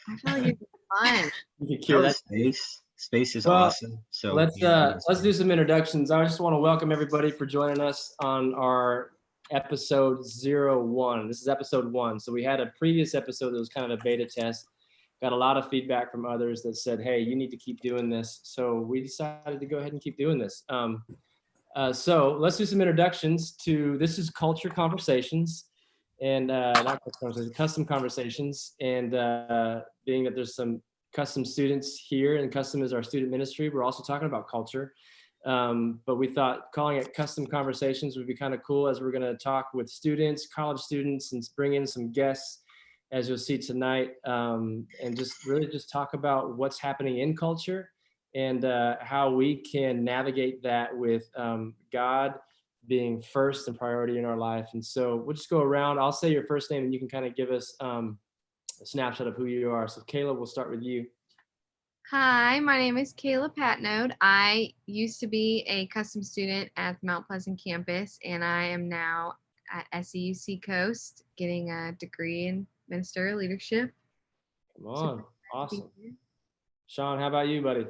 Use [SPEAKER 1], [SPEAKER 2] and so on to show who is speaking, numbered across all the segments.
[SPEAKER 1] I feel like it's fun.
[SPEAKER 2] You can cure that.
[SPEAKER 3] Space is
[SPEAKER 2] Well,
[SPEAKER 3] awesome. So
[SPEAKER 2] let's do some introductions. I just want to welcome everybody for joining us on our episode 01. This is episode 1. So we had a previous episode that was kind of a beta test. Got a lot of feedback from others that said, hey, you need to keep doing this. So we decided to go ahead and keep doing this. So let's do some introductions to, this is Culture Conversations, and not Culture Conversations, Custom Conversations. And being that there's some Custom students here, and Custom is our student ministry, we're also talking about culture. But we thought calling it Custom Conversations would be kind of cool, as we're going to talk with students, college students, and bring in some guests, as you'll see tonight, and just really just talk about what's happening in culture and how we can navigate that with God being first and priority in our life. And so we'll just go around. I'll say your first name and you can kind of give us a snapshot of who you are. So Kayla, we'll start with you.
[SPEAKER 1] Hi, my name is Kayla Patnode. I used to be a custom student at the Mount Pleasant campus, and I am now at SEU Seacoast getting a degree in ministerial leadership.
[SPEAKER 2] Come on. Awesome. Sean, how about you, buddy?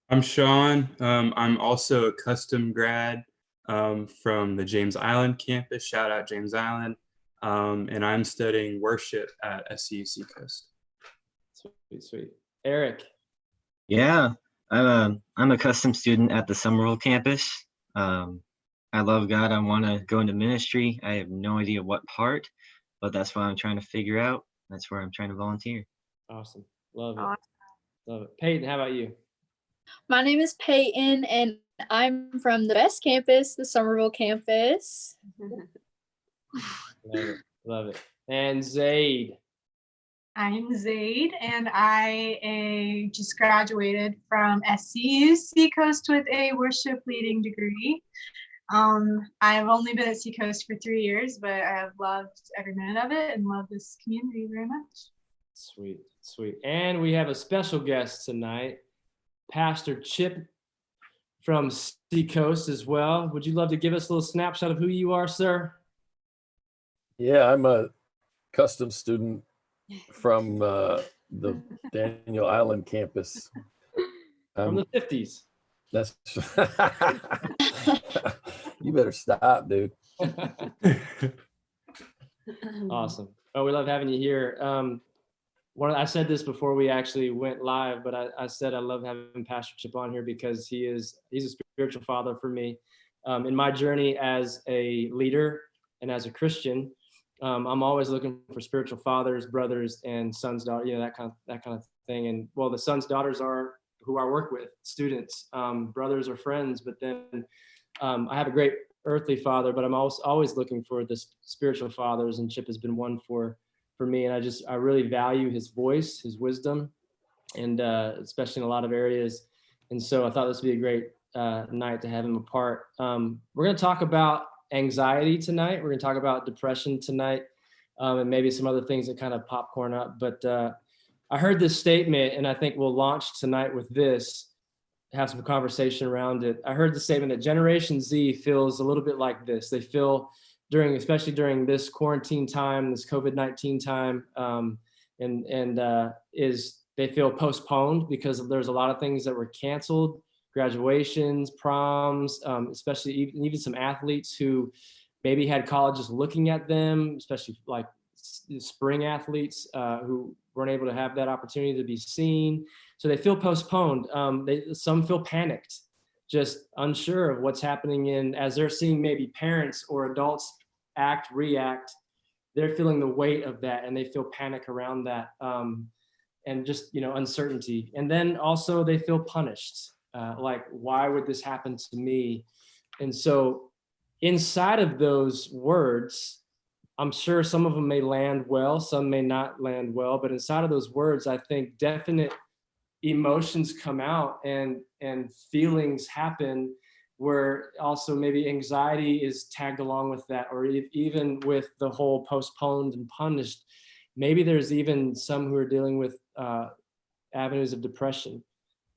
[SPEAKER 4] I'm Sean. I'm also a custom grad from the James Island campus. Shout out James Island. And I'm studying worship at SEU Seacoast.
[SPEAKER 2] Sweet. Eric.
[SPEAKER 3] Yeah, I'm a custom student at the Summerville campus. I love God. I want to go into ministry. I have no idea what part, but that's what I'm trying to figure out. That's where I'm trying to volunteer.
[SPEAKER 2] Awesome. Love it. Love it. Peyton, how about you?
[SPEAKER 5] My name is Peyton, and I'm from the best campus, the Summerville campus.
[SPEAKER 2] Love it. And Zaid.
[SPEAKER 6] I'm Zaid, and I just graduated from SEU Seacoast with a worship leading degree. I've only been at Seacoast for 3 years, but I have loved every minute of it and love this community very much.
[SPEAKER 2] Sweet. And we have a special guest tonight, Pastor Chip from Seacoast as well. Would you love to give us a little snapshot of who you are, sir?
[SPEAKER 7] Yeah, I'm a custom student from the Daniel Island campus.
[SPEAKER 2] From the 50s.
[SPEAKER 7] That's you better stop, dude.
[SPEAKER 2] Awesome. Oh, we love having you here. I said this before we actually went live, but I said I love having Pastor Chip on here because he's a spiritual father for me. In my journey as a leader and as a Christian, I'm always looking for spiritual fathers, brothers, and sons, daughters, that kind of thing. And well, the sons, daughters are who I work with, students, brothers or friends. But then I have a great earthly father, but I'm always looking for the spiritual fathers, and Chip has been one for me. And I really value his voice, his wisdom, and especially in a lot of areas. And so I thought this would be a great night to have him a part. We're going to talk about anxiety tonight. We're going to talk about depression tonight, and maybe some other things that kind of popcorn up. But I heard this statement, and I think we'll launch tonight with this, have some conversation around it. I heard the statement that Generation Z feels a little bit like this. They feel especially during this quarantine time, this COVID-19 time, they feel postponed because there's a lot of things that were canceled. Graduations, proms, especially even some athletes who maybe had colleges looking at them, especially like spring athletes who weren't able to have that opportunity to be seen. So they feel postponed. Some feel panicked, just unsure of what's happening as they're seeing maybe parents or adults react. They're feeling the weight of that, and they feel panic around that, and just uncertainty. And then also they feel punished. Like, why would this happen to me? And so inside of those words, I'm sure some of them may land well, some may not land well, but inside of those words, I think definite emotions come out and feelings happen, where also maybe anxiety is tagged along with that, or even with the whole postponed and punished. Maybe there's even some who are dealing with avenues of depression.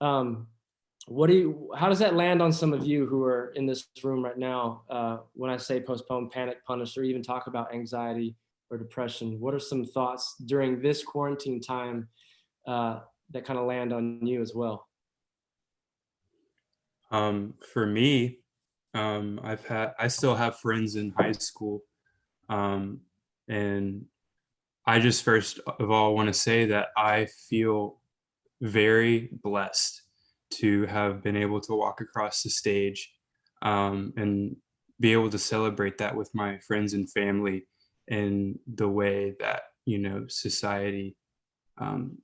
[SPEAKER 2] How does that land on some of you who are in this room right now? When I say postpone, panic, punish, or even talk about anxiety or depression, what are some thoughts during this quarantine time that kind of land on you as well?
[SPEAKER 4] For me, I still have friends in high school, and I just first of all want to say that I feel very blessed to have been able to walk across the stage, and be able to celebrate that with my friends and family in the way that, society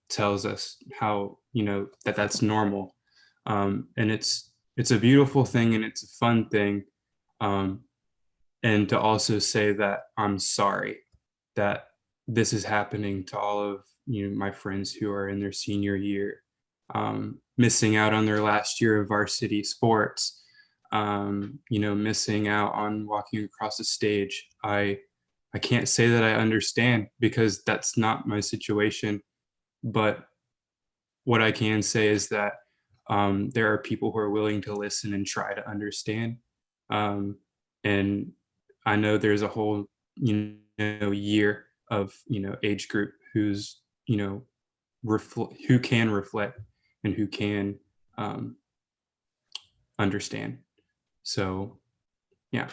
[SPEAKER 4] tells us how, that's normal. And it's a beautiful thing and it's a fun thing. Um, and to also say that I'm sorry that this is happening to all of my friends who are in their senior year, missing out on their last year of varsity sports, missing out on walking across the stage. I can't say that I understand because that's not my situation, but what I can say is that there are people who are willing to listen and try to understand. And I know there's a whole, year of, age group who's, who can reflect and who can understand. So, yeah.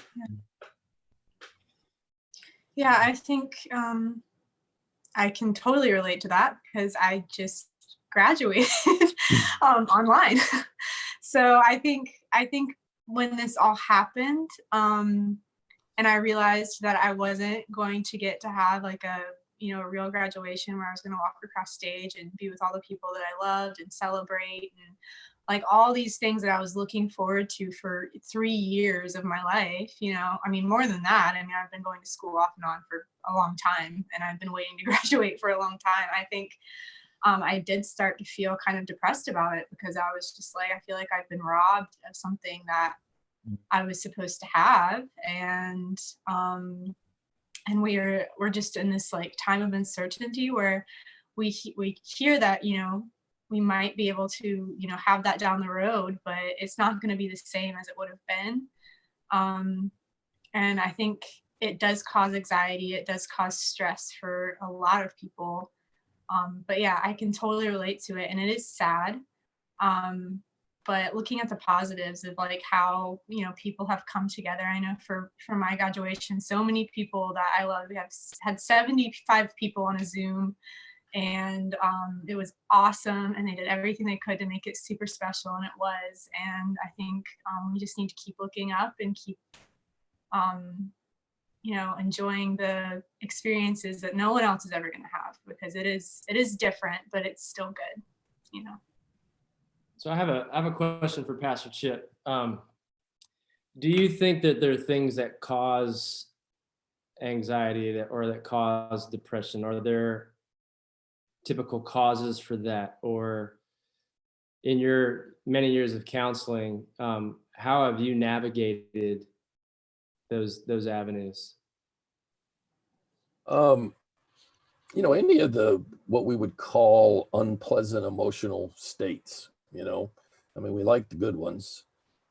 [SPEAKER 6] Yeah, I think I can totally relate to that because I just graduated online. So I think when this all happened, and I realized that I wasn't going to get to have like a real graduation where I was going to walk across stage and be with all the people that I loved and celebrate and like all these things that I was looking forward to for 3 years of my life, I mean, more than that. I mean, I've been going to school off and on for a long time and I've been waiting to graduate for a long time. I think I did start to feel kind of depressed about it because I was just like, I feel like I've been robbed of something that I was supposed to have. And we're just in this like time of uncertainty where we hear that, we might be able to, have that down the road, but it's not going to be the same as it would have been. And I think it does cause anxiety. It does cause stress for a lot of people. But yeah, I can totally relate to it. And it is sad. But looking at the positives of like how, people have come together. I know for my graduation, so many people that I love, we have had 75 people on a Zoom. And it was awesome, and they did everything they could to make it super special, and it was. And I think we just need to keep looking up and keep enjoying the experiences that no one else is ever going to have, because it is different, but it's still good.
[SPEAKER 2] So I have a question for Pastor Chip. Do you think that there are things that cause anxiety or that cause depression? Are there typical causes for that? Or in your many years of counseling, how have you navigated those avenues?
[SPEAKER 7] Any of the what we would call unpleasant emotional states, I mean, we like the good ones,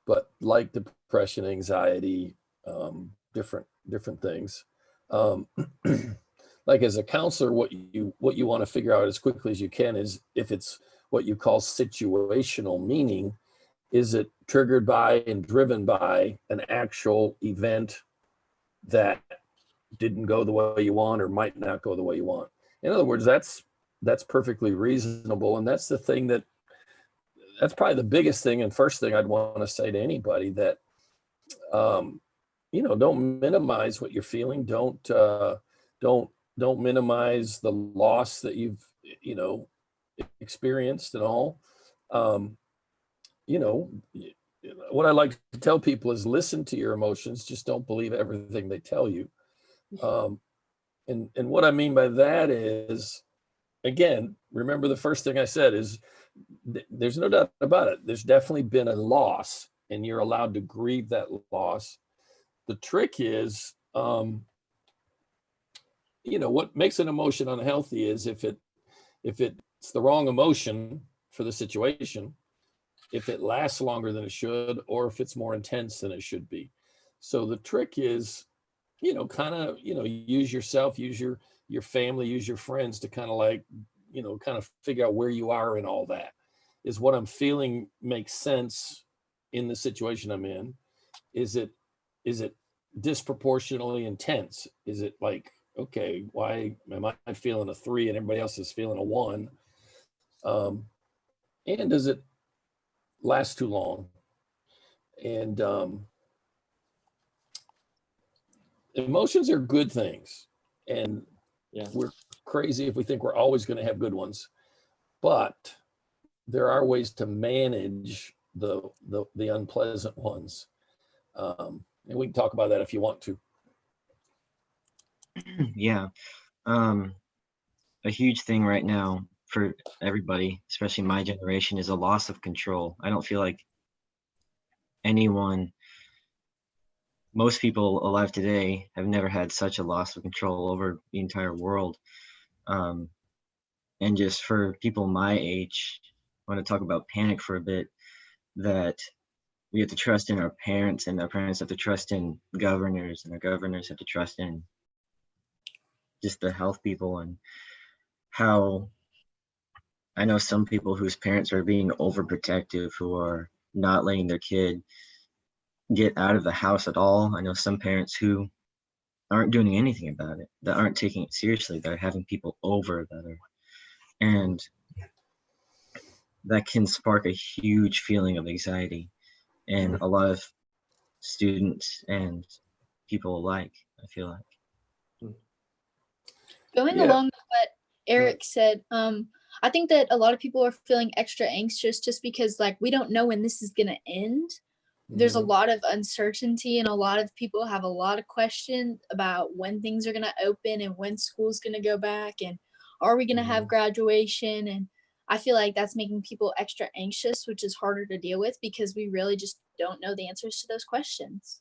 [SPEAKER 7] but like depression, anxiety, different things. Like as a counselor, what you want to figure out as quickly as you can is if it's what you call situational, meaning is it triggered by and driven by an actual event that didn't go the way you want or might not go the way you want. In other words, that's perfectly reasonable. And that's the thing that's probably the biggest thing and first thing I'd want to say to anybody, that, don't minimize what you're feeling. Don't minimize the loss that you've, experienced and all. What I like to tell people is listen to your emotions. Just don't believe everything they tell you. And what I mean by that is, again, remember the first thing I said is there's no doubt about it. There's definitely been a loss and you're allowed to grieve that loss. The trick is, what makes an emotion unhealthy is if it's the wrong emotion for the situation, if it lasts longer than it should, or if it's more intense than it should be. So the trick is, kind of, use yourself, use your family, use your friends to kind of like kind of figure out where you are in all that. Is what I'm feeling makes sense in the situation I'm in? Is it disproportionately intense? Is it like, okay, why am I feeling a 3 and everybody else is feeling a 1? And does it last too long? And emotions are good things, and we're crazy if we think we're always going to have good ones, but there are ways to manage the unpleasant ones, and we can talk about that if you want to.
[SPEAKER 3] Yeah. A huge thing right now for everybody, especially my generation, is a loss of control. I don't feel like most people alive today have never had such a loss of control over the entire world. And just for people my age, I want to talk about panic for a bit, that we have to trust in our parents, and our parents have to trust in governors, and our governors have to trust in just the health people. And how I know some people whose parents are being overprotective, who are not letting their kid get out of the house at all. I know some parents who aren't doing anything about it, that aren't taking it seriously. They're having people over and that can spark a huge feeling of anxiety in a lot of students and people alike, I feel like.
[SPEAKER 5] Going along with what Eric said, I think that a lot of people are feeling extra anxious just because, like, we don't know when this is going to end. There's a lot of uncertainty, and a lot of people have a lot of questions about when things are going to open and when school's going to go back, and are we going to have graduation? And I feel like that's making people extra anxious, which is harder to deal with because we really just don't know the answers to those questions.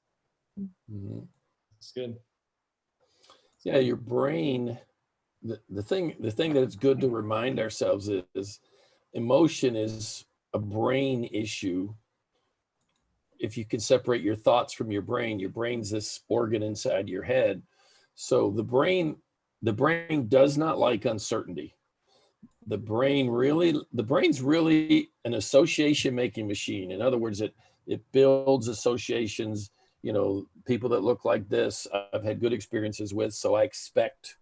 [SPEAKER 2] That's good.
[SPEAKER 7] Yeah, your brain, the thing that it's good to remind ourselves is emotion is a brain issue. If you can separate your thoughts from your brain's this organ inside your head. So the brain does not like uncertainty. The brain's really an association making machine. In other words, it builds associations, people that look like this, I've had good experiences with, so I expect,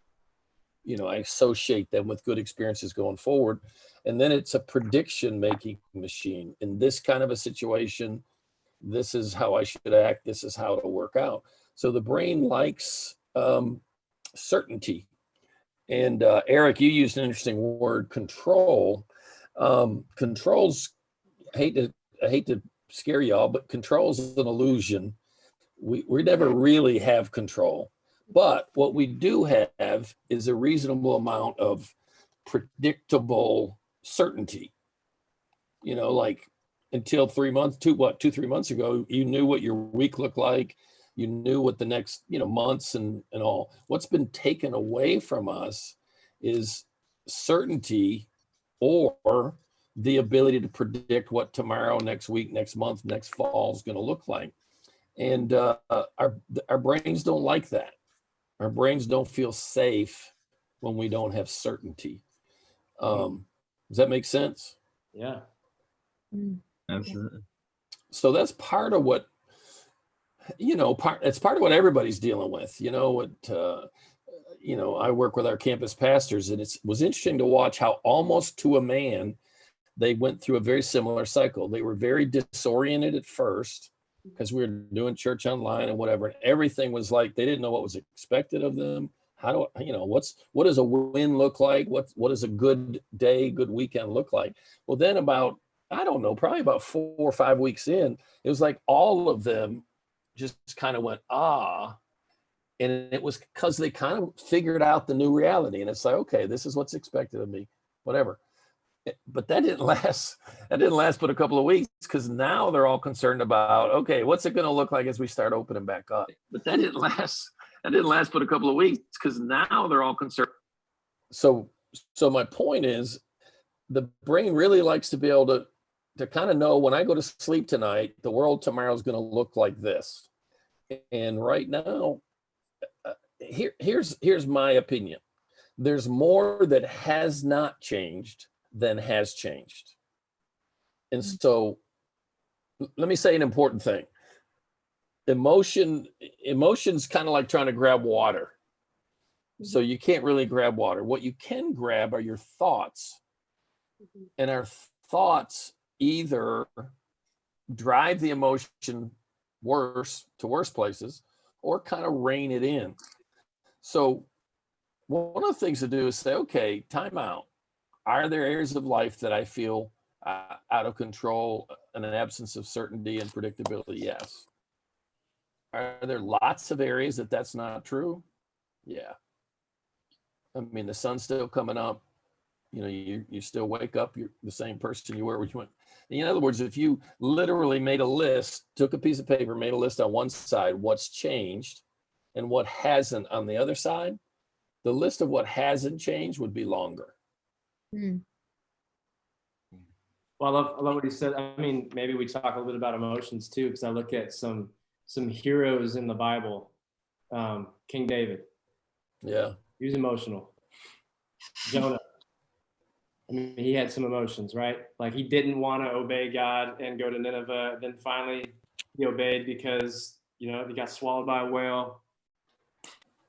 [SPEAKER 7] I associate them with good experiences going forward. And then it's a prediction making machine. In this kind of a situation, this is how I should act. This is how it'll work out. So the brain likes certainty. And Eric, you used an interesting word, control. Controls, I hate to scare y'all, but control's an illusion. We never really have control. But what we do have is a reasonable amount of predictable certainty. Like until 3 months, 2-3 months ago, you knew what your week looked like. You knew what the next, months and all. What's been taken away from us is certainty, or the ability to predict what tomorrow, next week, next month, next fall is going to look like. And our brains don't like that. Our brains don't feel safe when we don't have certainty. Does that make sense?
[SPEAKER 2] Yeah.
[SPEAKER 3] Absolutely.
[SPEAKER 7] So that's part of what, it's part of what everybody's dealing with. I work with our campus pastors, and it was interesting to watch how almost to a man, they went through a very similar cycle. They were very disoriented at first because we were doing church online and whatever. And everything was like, they didn't know what was expected of them. What does a win look like? What does a good day, good weekend look like? Well, then about, I don't know, probably about 4 or 5 weeks in, it was like all of them just kind of went, and it was because they kind of figured out the new reality. And it's like, okay, this is what's expected of me, whatever. But that didn't last but a couple of weeks, because now they're all concerned about, okay, what's it going to look like as we start opening back up? But that didn't last but a couple of weeks, because now they're all concerned. So my point is, the brain really likes to be able to kind of know, when I go to sleep tonight, the world tomorrow is going to look like this. And right now, here's my opinion. there's more that has not changed than has changed. And so let me say an important thing. Emotion's kind of like trying to grab water. So you can't really grab water. What you can grab are your thoughts. And our thoughts either drive the emotion worse places or kind of rein it in. So one of the things to do is say, okay, time out. Are there areas of life that I feel out of control, an absence of certainty and predictability? Yes. Are there lots of areas that that's not true? Yeah. I mean, the sun's still coming up. You know, you still wake up, you're the same person you were when you went. In other words, if you literally made a list, took a piece of paper, made a list on one side, what's changed and what hasn't on the other side, the list of what hasn't changed would be longer.
[SPEAKER 1] Mm.
[SPEAKER 2] Well, I love what he said. I mean, maybe we talk a little bit about emotions too, because I look at some heroes in the Bible. King David.
[SPEAKER 7] Yeah.
[SPEAKER 2] He was emotional. Jonah. I mean, he had some emotions, right? Like he didn't want to obey God and go to Nineveh. Then finally he obeyed because, you know, he got swallowed by a whale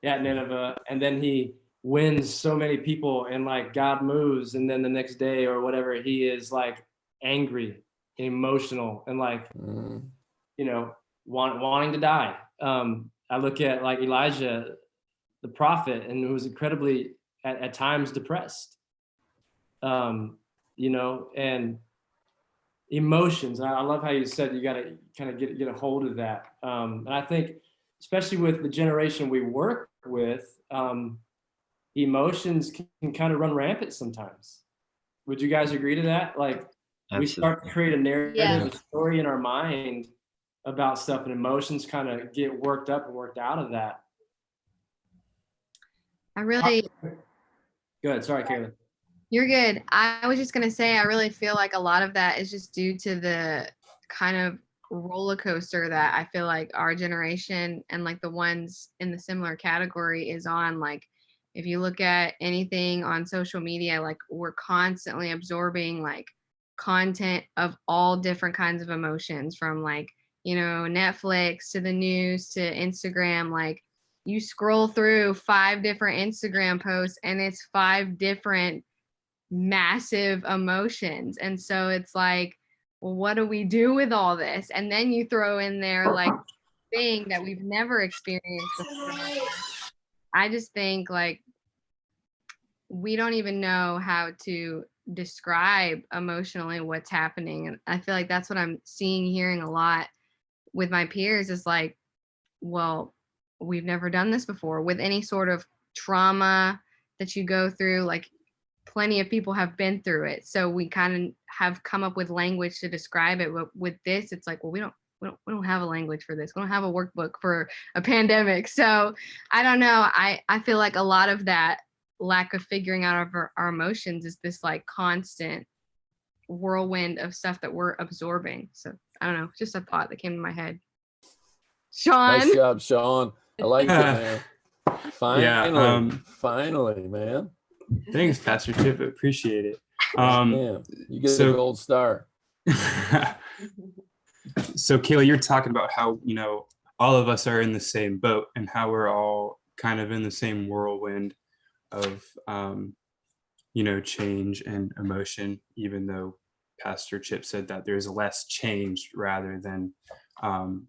[SPEAKER 2] at Nineveh. And then he wins so many people and like God moves. And then the next day or whatever, he is like angry and emotional and like, you know, wanting to die. I look at like Elijah, the prophet, and who was incredibly at times depressed. You know, and emotions. I love how you said you got to kind of get a hold of that. And I think, especially with the generation we work with, emotions can kind of run rampant sometimes. Would you guys agree to that? Like, we start to create a narrative, a story in our mind about stuff, and emotions kind of get worked up and worked out of that.
[SPEAKER 1] I really.
[SPEAKER 2] Go ahead. Sorry, Kayla.
[SPEAKER 1] You're good. I was just going to say, I really feel like a lot of that is just due to the kind of roller coaster that I feel like our generation and like the ones in the similar category is on. Like, if you look at anything on social media, like we're constantly absorbing like content of all different kinds of emotions, from like, you know, Netflix to the news to Instagram. Like, you scroll through 5 different Instagram posts and it's 5 different massive emotions. And so it's like, well, what do we do with all this? And then you throw in there like thing that we've never experienced before. I just think like we don't even know how to describe emotionally what's happening. And I feel like that's what I'm hearing a lot with my peers is like, well, we've never done this before. With any sort of trauma that you go through, like plenty of people have been through it. So we kind of have come up with language to describe it. But with this, it's like, well, we don't have a language for this. We don't have a workbook for a pandemic. So I don't know. I feel like a lot of that lack of figuring out our emotions is this like constant whirlwind of stuff that we're absorbing. So I don't know, just a thought that came to my head. Sean.
[SPEAKER 7] Nice job, Sean. I like it, man. Finally, man.
[SPEAKER 4] Thanks, Pastor Chip. I appreciate it.
[SPEAKER 7] You get a gold star.
[SPEAKER 4] So, Kayla, you're talking about how, you know, all of us are in the same boat and how we're all kind of in the same whirlwind of, you know, change and emotion, even though Pastor Chip said that there's less changed rather than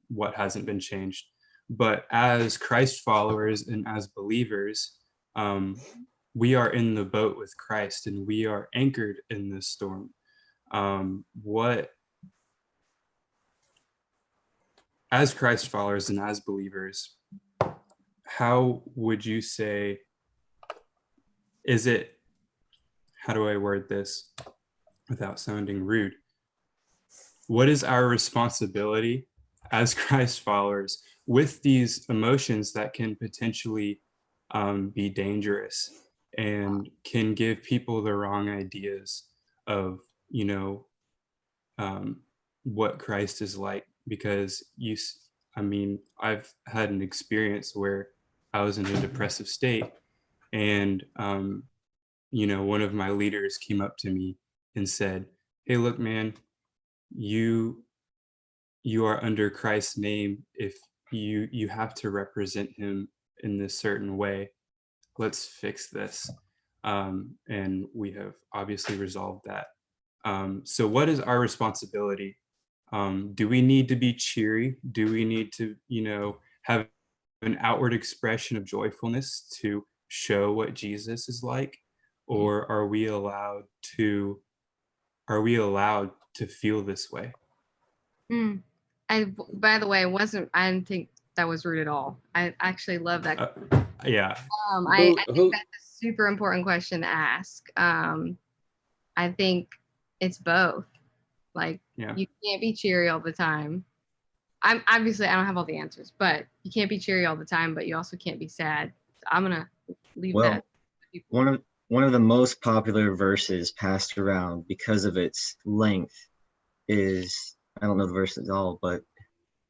[SPEAKER 4] what hasn't been changed. But as Christ followers and as believers, we are in the boat with Christ and we are anchored in this storm. As Christ followers and as believers, how would you say, how do I word this without sounding rude? What is our responsibility as Christ followers with these emotions that can potentially be dangerous and can give people the wrong ideas of, you know, what Christ is like? Because I've had an experience where I was in a depressive state And, one of my leaders came up to me and said, "Hey, look, man, you are under Christ's name. If you have to represent him in this certain way. Let's fix this." And we have obviously resolved that. So what is our responsibility? Do we need to be cheery? Do we need to, have an outward expression of joyfulness to show what Jesus is like? Or are we allowed to feel this way?
[SPEAKER 1] By the way, I didn't think that was rude at all. I actually love that.
[SPEAKER 4] Yeah.
[SPEAKER 1] I think that's a super important question to ask. I think it's both. Like, you can't be cheery all the time. I don't have all the answers, but you can't be cheery all the time, but you also can't be sad. So I'm gonna leave that.
[SPEAKER 3] One of the most popular verses passed around because of its length is, I don't know the verse at all, but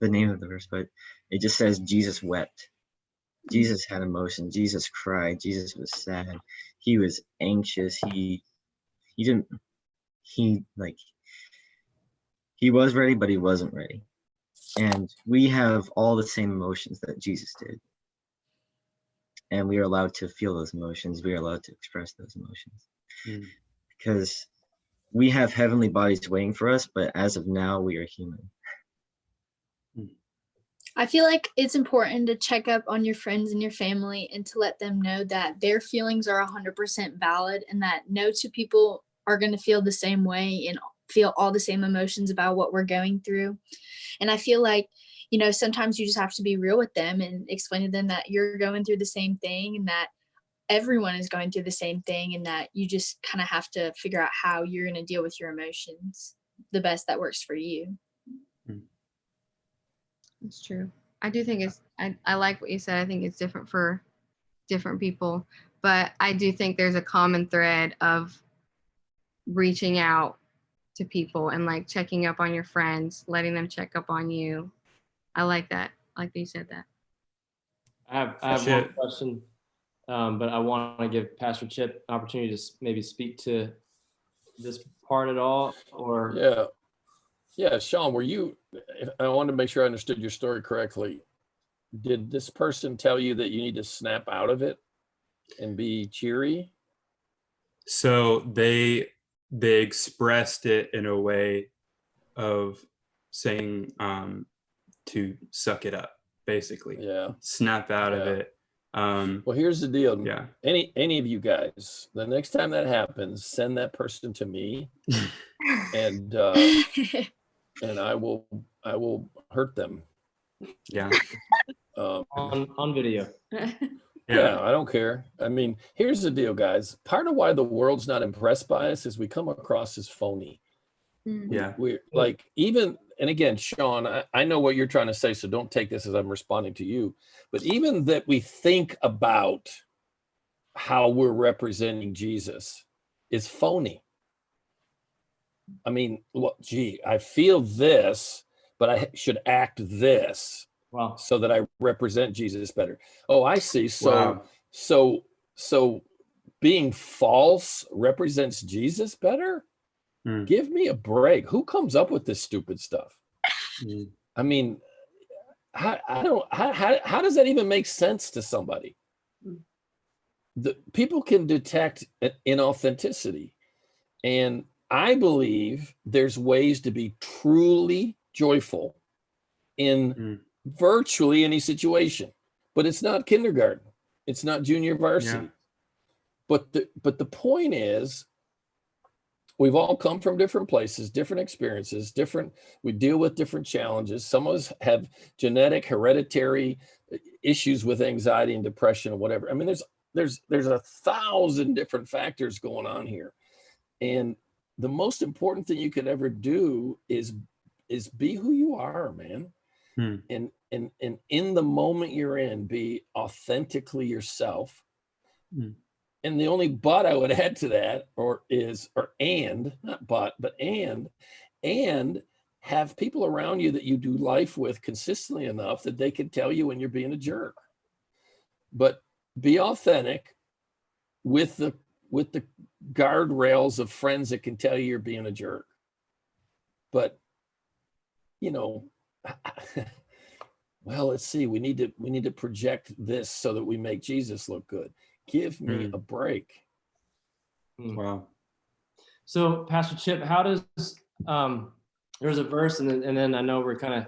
[SPEAKER 3] the name of the verse, but it just says Jesus wept. Jesus had emotion. Jesus cried. Jesus was sad. He was anxious. He was ready, but he wasn't ready. And we have all the same emotions that Jesus did. And we are allowed to feel those emotions. We are allowed to express those emotions. Because we have heavenly bodies waiting for us, but as of now, we are human.
[SPEAKER 5] I feel like it's important to check up on your friends and your family and to let them know that their feelings are 100% valid and that no two people are going to feel the same way and feel all the same emotions about what we're going through. And I feel like, sometimes you just have to be real with them and explain to them that you're going through the same thing and that everyone is going through the same thing and that you just kind of have to figure out how you're going to deal with your emotions the best that works for you.
[SPEAKER 1] It's true. I do think I like what you said. I think it's different for different people, but I do think there's a common thread of reaching out to people and like checking up on your friends, letting them check up on you. I like that. I like that you said that.
[SPEAKER 2] I have one question, but I want to give Pastor Chip an opportunity to maybe speak to this part at all, or
[SPEAKER 7] Yeah, Sean, I wanted to make sure I understood your story correctly. Did this person tell you that you need to snap out of it and be cheery?
[SPEAKER 4] So they expressed it in a way of saying to suck it up, basically.
[SPEAKER 7] Yeah.
[SPEAKER 4] Snap out of it.
[SPEAKER 7] Well, here's the deal.
[SPEAKER 4] Yeah.
[SPEAKER 7] Any of you guys, the next time that happens, send that person to me, and I will hurt them.
[SPEAKER 4] Yeah.
[SPEAKER 2] On video.
[SPEAKER 7] Yeah, I don't care. I mean, here's the deal, guys. Part of why the world's not impressed by us is we come across as phony.
[SPEAKER 4] Yeah.
[SPEAKER 7] We're like, even, and again, Sean, I know what you're trying to say, so don't take this as I'm responding to you. But even that we think about how we're representing Jesus is phony. I mean, look, I feel this, but I should act this.
[SPEAKER 2] Wow.
[SPEAKER 7] So that I represent Jesus better. Oh, I see. So,
[SPEAKER 4] wow.
[SPEAKER 7] so being false represents Jesus better? Give me a break. Who comes up with this stupid stuff? I mean, how does that even make sense to somebody? The people can detect inauthenticity, and I believe there's ways to be truly joyful in virtually any situation, but it's not kindergarten, it's not junior varsity. But the point is, we've all come from different places, different experiences, we deal with different challenges. Some of us have genetic, hereditary issues with anxiety and depression or whatever. I mean, there's 1,000 different factors going on here, and the most important thing you can ever do is be who you are, man. And in the moment you're in, be authentically yourself. And the only but I would add to that, and have people around you that you do life with consistently enough that they can tell you when you're being a jerk. But be authentic, with the guardrails of friends that can tell you you're being a jerk. But, you know, well, let's see, we need to project this so that we make Jesus look good. Give me a break.
[SPEAKER 4] Wow.
[SPEAKER 2] So, Pastor Chip, how does there's a verse, and then I know we're kind of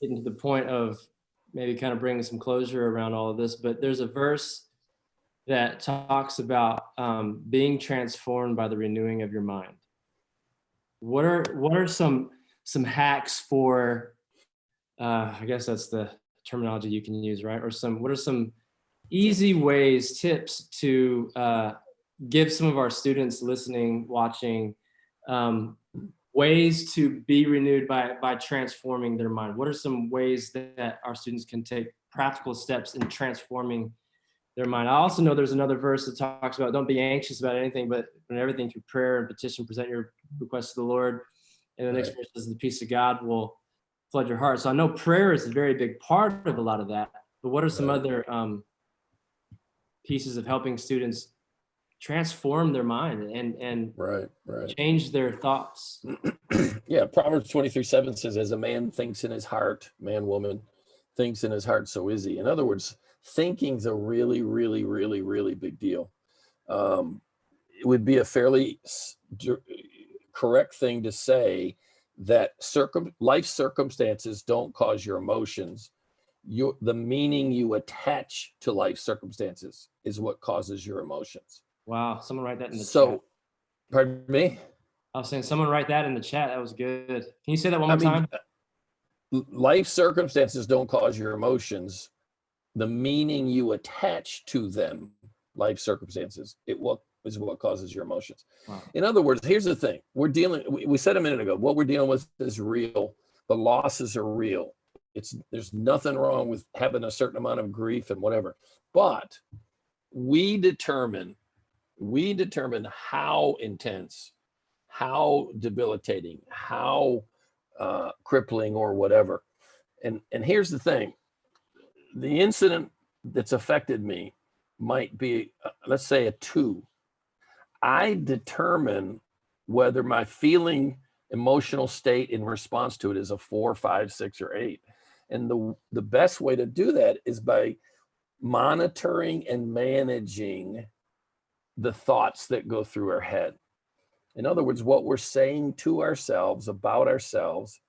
[SPEAKER 2] getting to the point of maybe kind of bringing some closure around all of this, but there's a verse that talks about being transformed by the renewing of your mind. What are some hacks for? I guess that's the terminology you can use, right? Or what are some easy ways, tips to give some of our students listening, watching, ways to be renewed by transforming their mind? What are some ways that our students can take practical steps in transforming their mind? I also know there's another verse that talks about don't be anxious about anything, but in everything through prayer and petition, present your requests to the Lord. And the next verse says the peace of God will flood your heart. So I know prayer is a very big part of a lot of that, but what are some other pieces of helping students transform their mind and change their thoughts?
[SPEAKER 7] Yeah, Proverbs 23:7 says, as a man thinks in his heart, man, woman thinks in his heart, so is he. In other words, thinking's a really, really, really, really big deal. It would be a fairly correct thing to say that life circumstances don't cause your emotions. The meaning you attach to life circumstances is what causes your emotions.
[SPEAKER 2] Wow, someone write that in the chat.
[SPEAKER 7] Pardon me?
[SPEAKER 2] I was saying, someone write that in the chat. That was good. Can you say that one more time?
[SPEAKER 7] Life circumstances don't cause your emotions. The meaning you attach to them, life circumstances, is what causes your emotions. Wow. In other words, here's the thing. We said a minute ago, what we're dealing with is real. The losses are real. There's nothing wrong with having a certain amount of grief and whatever. But we determine how intense, how debilitating, how crippling or whatever. And here's the thing. The incident that's affected me might be, let's say, a 2. I determine whether my emotional state in response to it is a 4, 5, 6, or 8. And the best way to do that is by monitoring and managing the thoughts that go through our head. In other words, what we're saying to ourselves about ourselves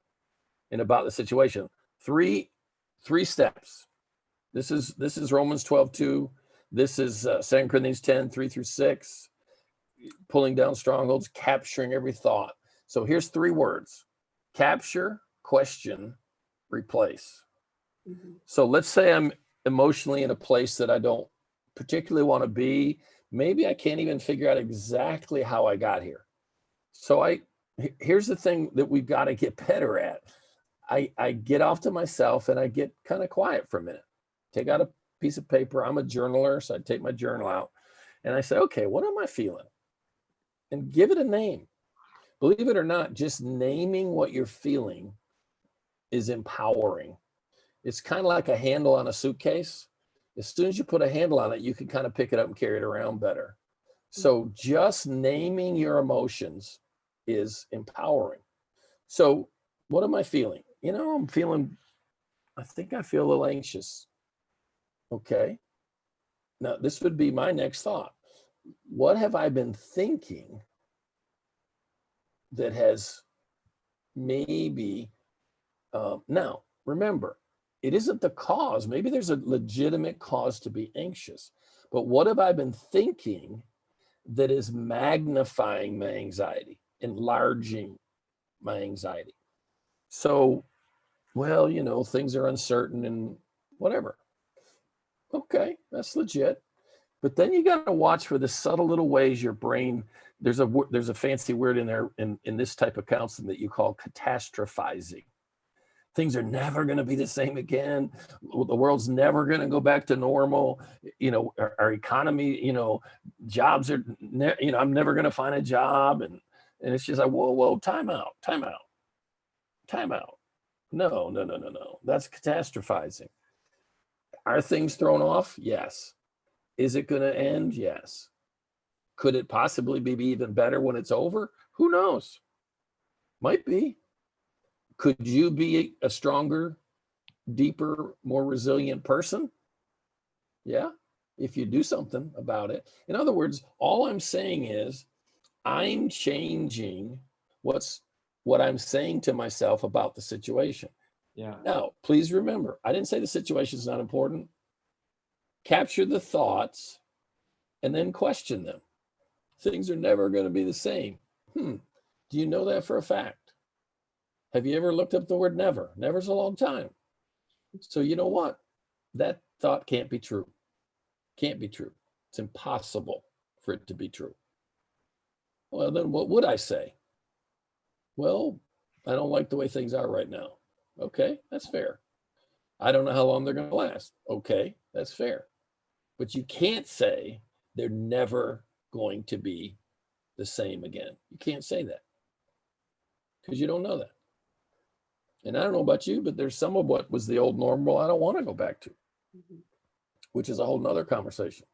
[SPEAKER 7] and about the situation. Three steps. This is Romans 12:2. This is 2 Corinthians 10:3-6. Pulling down strongholds, capturing every thought. So here's 3 words: capture, question, replace. Mm-hmm. So let's say I'm emotionally in a place that I don't particularly want to be. Maybe I can't even figure out exactly how I got here. So here's the thing that we've got to get better at. I get off to myself and I get kind of quiet for a minute. Take out a piece of paper. I'm a journaler, so I take my journal out and I say, okay, what am I feeling? And give it a name. Believe it or not, just naming what you're feeling is empowering. It's kind of like a handle on a suitcase. As soon as you put a handle on it, you can kind of pick it up and carry it around better. So just naming your emotions is empowering. So what am I feeling? I think I feel a little anxious. Okay. Now this would be my next thought. What have I been thinking that has maybe, now remember, it isn't the cause. Maybe there's a legitimate cause to be anxious, but what have I been thinking that is magnifying my anxiety, enlarging my anxiety? So, well, things are uncertain and whatever. Okay, that's legit. But then you got to watch for the subtle little ways your brain, there's a fancy word in there in this type of counseling that you call catastrophizing. Things are never going to be the same again. The world's never going to go back to normal. Our economy, jobs are, I'm never going to find a job. And it's just like, whoa, time out. No. That's catastrophizing. Are things thrown off? Yes. Is it going to end? Yes. Could it possibly be even better when it's over? Who knows? Might be. Could you be a stronger, deeper, more resilient person? Yeah, if you do something about it. In other words, all I'm saying is I'm changing what I'm saying to myself about the situation.
[SPEAKER 2] Yeah.
[SPEAKER 7] Now, please remember, I didn't say the situation is not important. Capture the thoughts and then question them. Things are never going to be the same. Do you know that for a fact? Have you ever looked up the word never? Never's a long time. So you know what? That thought can't be true. Can't be true. It's impossible for it to be true. Well, then what would I say? Well, I don't like the way things are right now. Okay, that's fair. I don't know how long they're going to last. Okay, that's fair. But you can't say they're never going to be the same again. You can't say that because you don't know that. And I don't know about you, but there's some of what was the old normal I don't want to go back to, which is a whole nother conversation.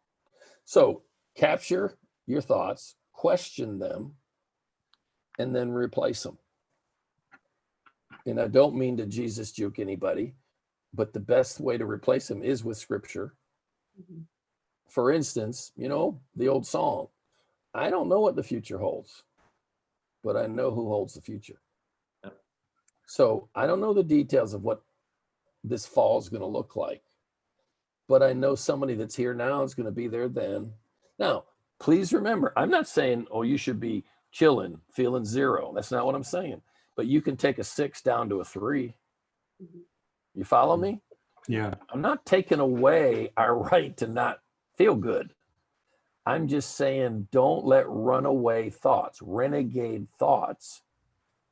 [SPEAKER 7] So capture your thoughts, question them, and then replace them. And I don't mean to Jesus juke anybody, but the best way to replace them is with scripture. For instance, you know, the old song, I don't know what the future holds, but I know who holds the future. Yep. So I don't know the details of what this fall is going to look like, but I know somebody that's here now is going to be there then. Now, please remember, I'm not saying, oh, you should be chilling, feeling zero. That's not what I'm saying. But you can take a 6 down to a 3. You follow me?
[SPEAKER 4] Yeah.
[SPEAKER 7] I'm not taking away our right to not feel good. I'm just saying, don't let runaway thoughts, renegade thoughts,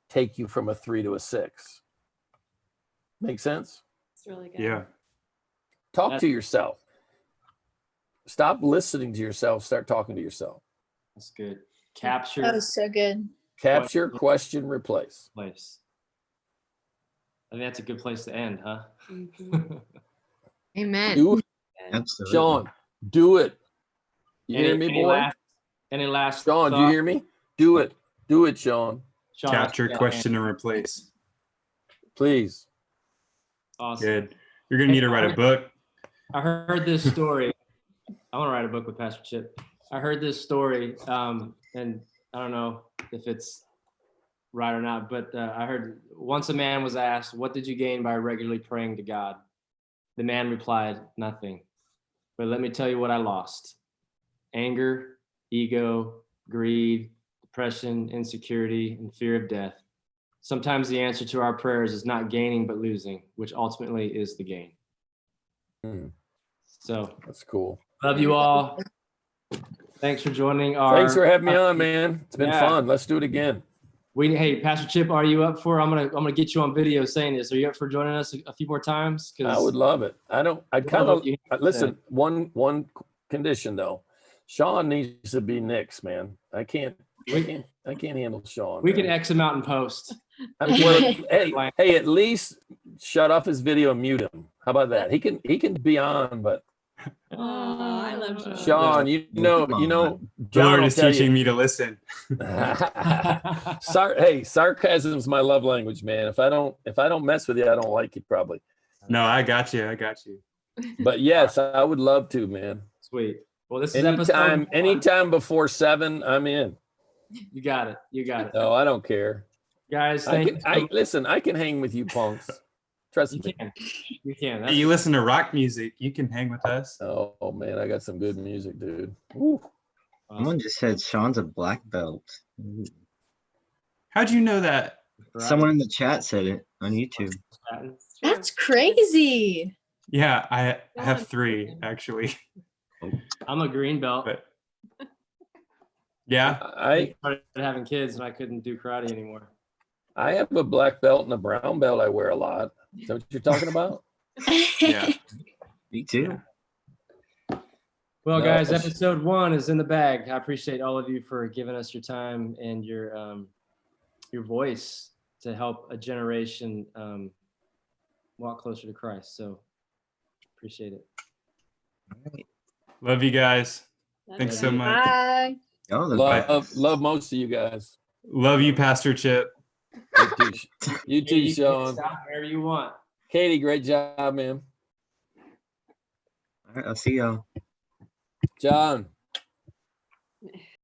[SPEAKER 7] take you from a 3 to a 6. Make sense?
[SPEAKER 8] It's really good.
[SPEAKER 4] Yeah.
[SPEAKER 7] Talk to yourself. Stop listening to yourself. Start talking to yourself.
[SPEAKER 2] That's good. Capture.
[SPEAKER 5] That was so good.
[SPEAKER 7] Capture, question, replace.
[SPEAKER 2] Place. I think that's a good place to end, huh?
[SPEAKER 1] Amen.
[SPEAKER 7] Do it,
[SPEAKER 3] Absolutely.
[SPEAKER 7] Sean. Do it. You hear me, boy?
[SPEAKER 2] Any last
[SPEAKER 7] Sean, do you hear me? Do it. Do it, Sean.
[SPEAKER 4] Capture, question, and replace.
[SPEAKER 7] Please.
[SPEAKER 2] Awesome.
[SPEAKER 4] Good. You're going to need to write a book.
[SPEAKER 2] I heard this story. I want to write a book with Pastor Chip. I heard this story, and I don't know if it's right or not, but I heard once a man was asked, what did you gain by regularly praying to God? The man replied, nothing. But let me tell you what I lost. Anger, ego, greed, depression, insecurity, and fear of death. Sometimes the answer to our prayers is not gaining, but losing, which ultimately is the gain. So
[SPEAKER 7] that's cool.
[SPEAKER 2] Love you all. Thanks for joining our.
[SPEAKER 7] Thanks for having me on, man. It's been fun. Let's do it again.
[SPEAKER 2] Hey, Pastor Chip, are you up for? I'm gonna get you on video saying this. Are you up for joining us a few more times?
[SPEAKER 7] I would love it. I kind of listen. One condition though, Sean needs to be Nick's, man. I can't handle Sean.
[SPEAKER 2] We can X him out in post.
[SPEAKER 7] Hey, at least shut off his video and mute him. How about that? He can be on, but.
[SPEAKER 8] Oh, I love Sean.
[SPEAKER 7] Sean, you know,
[SPEAKER 4] The Lord is teaching me to listen.
[SPEAKER 7] Hey, sarcasm's my love language, man. If I don't mess with you, I don't like you probably.
[SPEAKER 4] No, I got you.
[SPEAKER 7] But yes, I would love to, man.
[SPEAKER 2] Sweet. Well, this is
[SPEAKER 7] anytime before 7, I'm in.
[SPEAKER 2] You got it.
[SPEAKER 7] No, I don't care.
[SPEAKER 2] Guys,
[SPEAKER 7] listen, I can hang with you punks. Trust me.
[SPEAKER 2] You can.
[SPEAKER 4] You listen to rock music. You can hang with us.
[SPEAKER 7] Oh man, I got some good music, dude. Ooh.
[SPEAKER 3] Someone just said Sean's a black belt. Ooh.
[SPEAKER 4] How'd you know that?
[SPEAKER 3] Someone in the chat said it on YouTube.
[SPEAKER 5] That's crazy.
[SPEAKER 4] Yeah, I have 3 actually.
[SPEAKER 2] I'm a green belt.
[SPEAKER 4] But yeah,
[SPEAKER 2] I started having kids and I couldn't do karate anymore.
[SPEAKER 7] I have a black belt and a brown belt I wear a lot. Is that what you're talking about?
[SPEAKER 4] Yeah.
[SPEAKER 3] Me too.
[SPEAKER 2] Well, guys, episode 1 is in the bag. I appreciate all of you for giving us your time and your voice to help a generation walk closer to Christ. So appreciate it.
[SPEAKER 3] All right.
[SPEAKER 4] Love you guys. Thanks so much.
[SPEAKER 5] Bye.
[SPEAKER 3] Oh,
[SPEAKER 7] Love most of you guys.
[SPEAKER 4] Love you, Pastor Chip.
[SPEAKER 7] You too,
[SPEAKER 2] You can
[SPEAKER 7] Sean.
[SPEAKER 2] stop wherever you want.
[SPEAKER 7] Katie, great job, man.
[SPEAKER 3] all right, I'll see y'all.
[SPEAKER 7] John.